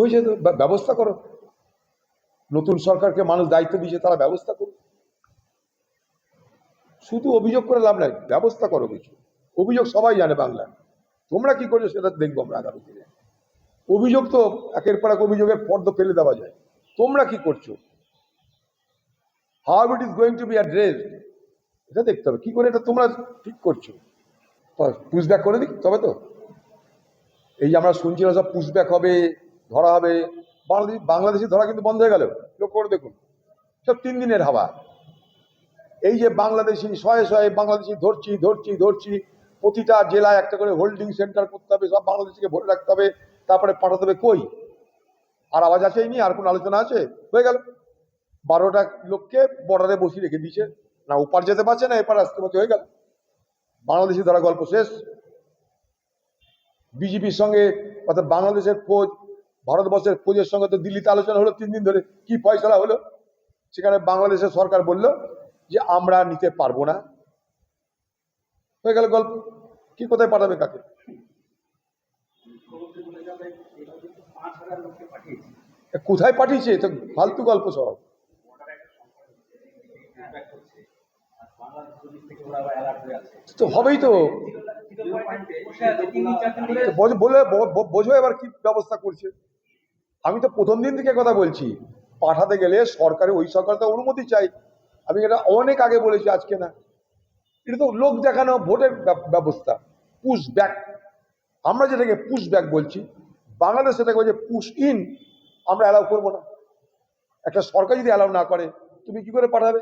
হয়েছে তো ব্যবস্থা করো। নতুন সরকারকে মানুষ দায়িত্ব দিয়েছে, তারা ব্যবস্থা করো। শুধু অভিযোগ করে লাভ নাই, ব্যবস্থা করো কিছু। অভিযোগ সবাই জানে বাংলায়, তোমরা কি করছো সেটা দেখবো আমরা আগামী দিনে। অভিযোগ তো একের পর এক অভিযোগের ফর্দ ফেলে দেওয়া যায়, তোমরা কি করছো, how it is going to B addressed, এটা দেখতে হবে কি করে এটা তোমরা ঠিক করছো। পুশব্যাক করে দিক তবে তো। এই যে আমরা শুনছিলাম সব পুশব্যাক হবে, ধরা হবে, বাংলাদেশি ধরা কিন্তু বন্ধ হয়ে গেল। লক্ষ্য করে দেখুন, সব 3 দিনের হাওয়া। এই যে বাংলাদেশি শয়ে শয়ে বাংলাদেশি ধরছি ধরছি ধরছি, প্রতিটা জেলায় একটা করে হোল্ডিং সেন্টার করতে হবে, সব বাংলাদেশিকে ভরে রাখতে হবে, তারপরে পাঠাতে হবে। কই আর আওয়াজ আছেই নি, আর কোন আলোচনা আছে? হয়ে গেল 12টা লোককে বর্ডারে বসিয়ে রেখে দিয়েছে, না ওপার যেতে পারছে না এপার আসতে পারছে, হয়ে গেল বাংলাদেশি ধরা গল্প শেষ। বিজেপির সঙ্গে অর্থাৎ বাংলাদেশের ফৌজ, ভারতবর্ষের ফৌজের সঙ্গে তো দিল্লিতে আলোচনা হলো 3 দিন ধরে, কি ফয়সলা হলো? সেখানে বাংলাদেশের সরকার বলল যে আমরা নিতে পারবো না, হয়ে গেল গল্প। কি কোথায় পাঠাবে কাকে? কোথায় পাঠিয়েছে? তো ফালতু গল্প সব। তো হবেই তো, বলে বোঝো এবার কি ব্যবস্থা করছে। আমি তো প্রথম দিন থেকে কথা বলছি, পাঠাতে গেলে সরকারের ওই সরকারের অনুমতি চাই। আমি এটা অনেক আগে বলেছি, আজকে না। এটা তো লোক দেখানো ভোটের ব্যবস্থা, পুশ ব্যাক। আমরা যেটাকে পুশ ব্যাক বলছি, বাংলাদেশ সেটাকে বলছে পুশ ইন। আমরা অ্যালাউ করবো না। একটা সরকার যদি অ্যালাউ না করে, তুমি কি করে পাঠাবে?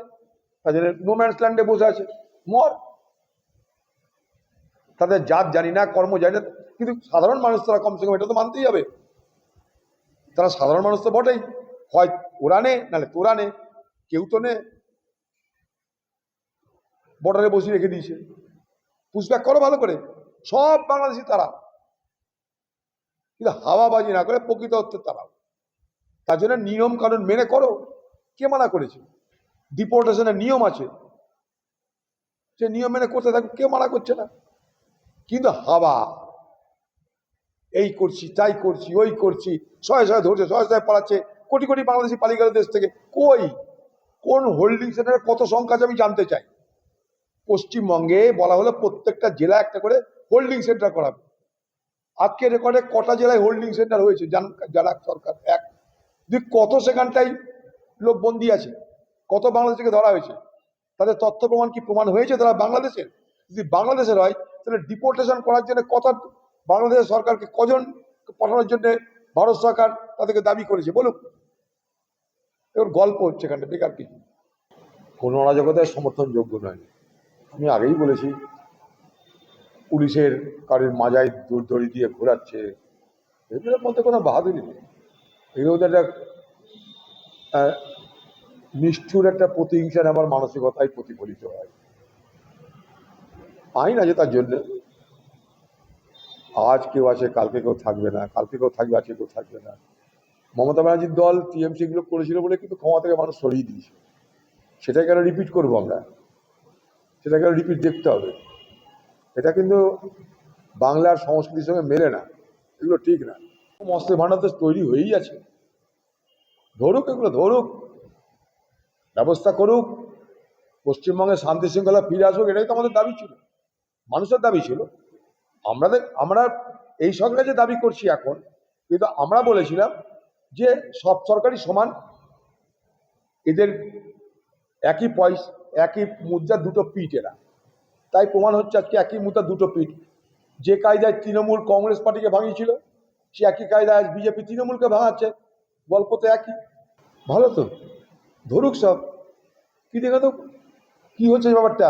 তাদের নো ম্যানস ল্যান্ডে বসে আছে, মর। তাদের জাত জানি না, কর্ম জানি না, কিন্তু সাধারণ মানুষ তারা কমসে কম এটা তো মানতেই হবে। তারা সাধারণ মানুষ তো বটেই, হয় ওরা নে নাহলে তোরা নে, কেউ তো নে। বর্ডারে বসিয়ে রেখে দিয়েছে, পুশব্যাক করো ভালো করে, সব বাংলাদেশি তারা, কিন্তু হাওয়াবাজি না করে প্রকৃত অর্থে তারা। তার জন্য নিয়ম কানুন মেনে করো। কে মানা করেছে? ডিপোর্টেশনের নিয়ম আছে, সে নিয়ম মেনে করতে থাকবে, কেউ মানা করছে না। কিন্তু হাওয়া, এই করছি তাই করছি ওই করছি, শয়ে শয়ে ধরছে, শয়ে শয়ে পালাচ্ছে, কোটি কোটি বাংলাদেশি পালিয়ে গেল দেশ থেকে। কই কোন হোল্ডিং সেন্টারে কত সংখ্যা আছে আমি জানতে চাই। পশ্চিমবঙ্গে বলা হলো প্রত্যেকটা জেলা একটা করে হোল্ডিং সেন্টার করাবে। আজকে রেকর্ডে কটা জেলায় হোল্ডিং সেন্টার হয়েছে যারা সরকার? এক। কত সেখানটাই লোক বন্দী আছে, কত বাংলাদেশকে ধরা হয়েছে, তাদের তথ্য প্রমাণ কি প্রমাণ হয়েছে তারা বাংলাদেশের? যদি বাংলাদেশের হয়, তাহলে ডিপোর্টেশন করার জন্য কত বাংলাদেশের সরকারকে কজন পাঠানোর জন্য ভারত সরকার তাদেরকে দাবি করেছে বলুক। এবার গল্প হচ্ছে এখানটা, বেকার কিছু। কোন অরাজকতার সমর্থনযোগ্য নয়। আমি আগেই বলেছি, পুলিশের কারোর মাজায় দড়ি দিয়ে ঘোরাচ্ছে, এগুলোর মধ্যে কোনো বাহাদুরি নেই। এগুলো একটা নিষ্ঠুর একটা প্রতিহিংসা নেওয়ার মানসিকতায় প্রতিফলিত হয়। আইন আছে তার জন্য, আজ কেউ আছে কালকে কেউ থাকবে না, কালকে কেউ থাকবে আজকে কেউ থাকবে না। মমতা ব্যানার্জির দল টিএমসি এগুলো করেছিল বলে কিন্তু ক্ষমতা থেকে মানুষ সরিয়ে দিয়েছে। সেটাই কেন রিপিট করবো আমরা? সেটা কেন রিপিট দেখতে হবে? এটা কিন্তু বাংলার সংস্কৃতির সঙ্গে মেলে না, এগুলো ঠিক না। মস্ত ভাণ্ডার তো তৈরি হয়েই আছে, ধরুক, এগুলো ধরুক, ব্যবস্থা করুক, পশ্চিমবঙ্গে শান্তি শৃঙ্খলা ফিরে আসুক। এটাই তো আমাদের দাবি ছিল, মানুষের দাবি ছিল। আমরা এই সরকার যে দাবি করছি এখন, কিন্তু আমরা বলেছিলাম যে সব সরকারই সমান, এদের একই পয়সা, একই মুদ্রার দুটো পিঠ এরা। তাই প্রমাণ হচ্ছে আজকে একই মুদ্রার দুটো পিঠ। যে কায়দায় তৃণমূল কংগ্রেস পার্টিকে ভাঙিয়েছিল, সে একই কায়দায় বিজেপি তৃণমূলকে ভাঙাচ্ছে। গল্প তো একই। ভালো তো, ধরুক সব। কি দেখে তো কি হচ্ছে ব্যাপারটা?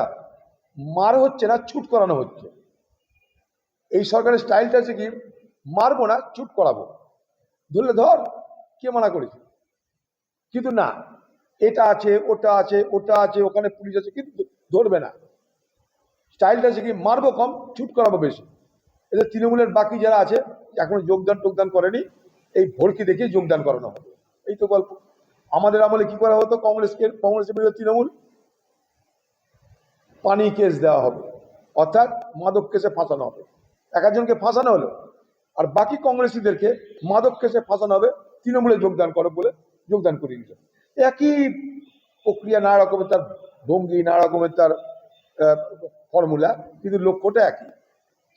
মার হচ্ছে না, ছুট করানো হচ্ছে। এই সরকারের স্টাইলটা আছে কি, মারবো না, ছুট করাবো। ধরলে ধর, কে মানা করেছে? কিন্তু না, এটা আছে ওটা আছে ওটা আছে, ওখানে পুলিশ আছে, কিন্তু ধরবে না। স্টাইলটা আছে কি, মারবো কম, ছুট করাবো বেশি। এদের তৃণমূলের বাকি যারা আছে এখনো যোগদান করেনি, এই ভর্তি দেখে যোগদান করানো হবে। এই তো গল্প। আমাদের আমলে কি করা হতো? কংগ্রেসের বিরুদ্ধে তৃণমূল পানি কেস দেওয়া হবে, অর্থাৎ মাদক কেসে ফাঁসানো হবে। একজনকে ফাঁসানো হলো, আর বাকি কংগ্রেসীদেরকে মাদক কেসে ফাঁসানো হবে, তৃণমূলে যোগদান করো বলে যোগদান করিয়ে নিল। একই প্রক্রিয়া, নানা রকমের তার ভঙ্গি, নানা রকমের তার ফর্মুলা, কিন্তু লক্ষ্যটা একই।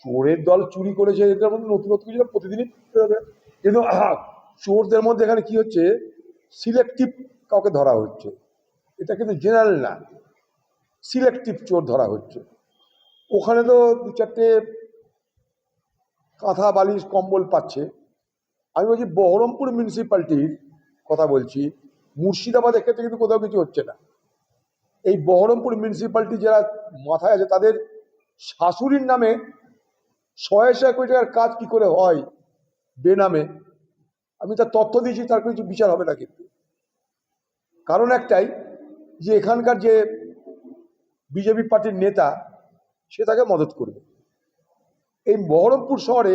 চোরের দল চুরি করেছে, এদের মধ্যে নতুন কিছু প্রতিদিনই কিন্তু চোরদের মধ্যে এখানে কি হচ্ছে, সিলেক্টিভ কাউকে ধরা হচ্ছে। এটা কিন্তু জেনারেল না, সিলেক্টিভ চোর ধরা হচ্ছে। ওখানে তো দু চারটে কাঁথা বালিশ কম্বল পাচ্ছে। আমি বলছি বহরমপুর মিউনিসিপ্যালিটির কথা বলছি, মুর্শিদাবাদের ক্ষেত্রে কিন্তু কোথাও কিছু হচ্ছে না। এই বহরমপুর মিউনিসিপ্যালিটি যারা মাথায় আছে, তাদের শাশুড়ির নামে 100 কোটি টাকার কাজ কি করে হয় বেনামে, আমি তার তথ্য দিয়েছি, তার কিছু বিচার হবে না। কিন্তু কারণ একটাই, যে এখানকার যে বিজেপি পার্টির নেতা, সে তাকে মদত করবে। এই বহরমপুর শহরে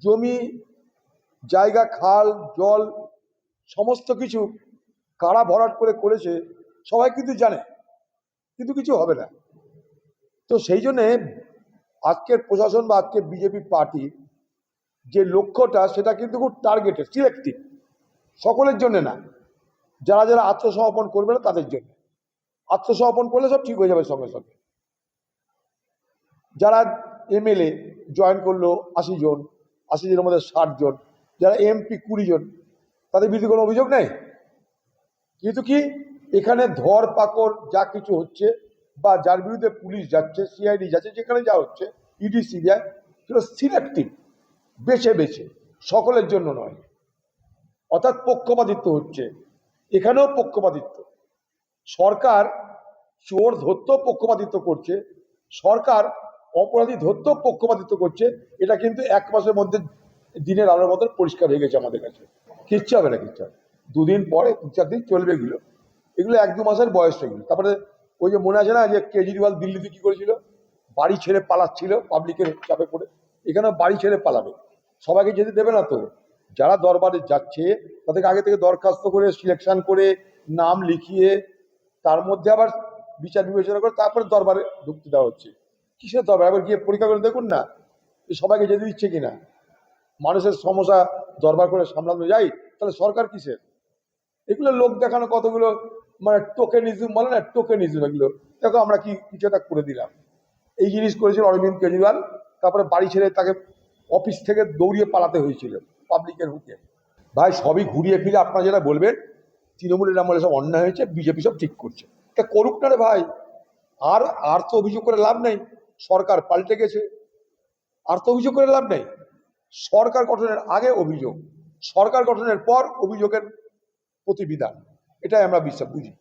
জমি জায়গা, খাল, জল, সমস্ত কিছু কারা ভরাট করে করেছে সবাই কিন্তু জানে, কিন্তু কিছু হবে না। তো সেই জন্যে আজকের প্রশাসন বা আজকের বিজেপি পার্টি যে লক্ষ্যটা, সেটা কিন্তু খুব টার্গেটেড, সিলেক্টিভ, সকলের জন্য না। যারা যারা আত্মসমর্পণ করবে না তাদের জন্য। আত্মসমর্পণ করলে সব ঠিক হয়ে যাবে সঙ্গে সঙ্গে। যারা এমএলএ জয়েন করলো 80 জন, 80 জনের মধ্যে 60 জন, যারা এমপি 20 জন, তাদের বিরুদ্ধে কোনো অভিযোগ নেই। কিন্তু কি এখানে ধরপাকড় যা কিছু হচ্ছে, বা যার বিরুদ্ধে পুলিশ যাচ্ছে, সিআইডি যাচ্ছে, যেখানে যা হচ্ছে, ইডি সিবিআই, সেটা সিলেক্টিভ, বেছে বেছে, সকলের জন্য নয়। অর্থাৎ পক্ষপাতিত্ব হচ্ছে, এখানেও পক্ষপাতিত্ব। সরকার চোর ধরতেও পক্ষপাতিত্ব করছে, সরকার অপরাধী ধরতেও পক্ষপাতিত্ব করছে। এটা কিন্তু 1 মাসের মধ্যে দিনের আলোর মতন পরিষ্কার হয়ে গেছে আমাদের কাছে। কিচ্ছু হবে না, কিচ্ছু হবে। 2 দিন পরে 2-4 দিন চলবে এগুলো, এগুলো 1-2 মাসের বয়স এগুলো। তারপরে ওই যে মনে আছে না, যে কেজরিওয়াল দিল্লিতে কি করেছিল, বাড়ি ছেড়ে পালাচ্ছিল পাবলিকের চাপে পড়ে। এখানে বাড়ি ছেড়ে পালাবে, সবাইকে যেতে দেবে না তো। যারা দরবারে যাচ্ছে তাদেরকে আগে থেকে দরখাস্ত করে, সিলেকশন করে, নাম লিখিয়ে, তার মধ্যে আবার বিচার বিবেচনা করে তারপরে দরবারে ঢুকতে দেওয়া হচ্ছে। কিসের দরবার? একবার গিয়ে পরীক্ষা করে দেখুন না, সবাইকে যেতে দিচ্ছে কিনা। মানুষের সমস্যা দরবার করে সামলানো যায়, তাহলে সরকার কিসের? এগুলো লোক দেখানো কতগুলো, মানে টোকেনিজম বলে না, টোকেনিজম। এগুলো দেখো, আমরা কি কিছু একটা করে দিলাম। এই জিনিস করেছিল অরবিন্দ কেজরিওয়াল, তারপরে বাড়ি ছেড়ে তাকে অফিস থেকে দৌড়িয়ে পালাতে হয়েছিল পাবলিকের হুকে। ভাই সবই ঘুরিয়ে ফিরে আপনারা যেটা বলবেন, তৃণমূলের আমলে সব অন্যায় হয়েছে, বিজেপি সব ঠিক করছে। এটা করুক না রে ভাই, আর আর তো অভিযোগ করে লাভ নেই, সরকার পাল্টে গেছে, আর তো অভিযোগ করে লাভ নেই। সরকার গঠনের আগে অভিযোগ, সরকার গঠনের পর অভিযোগের প্রতিবিধান, এটাই আমরা বুঝি।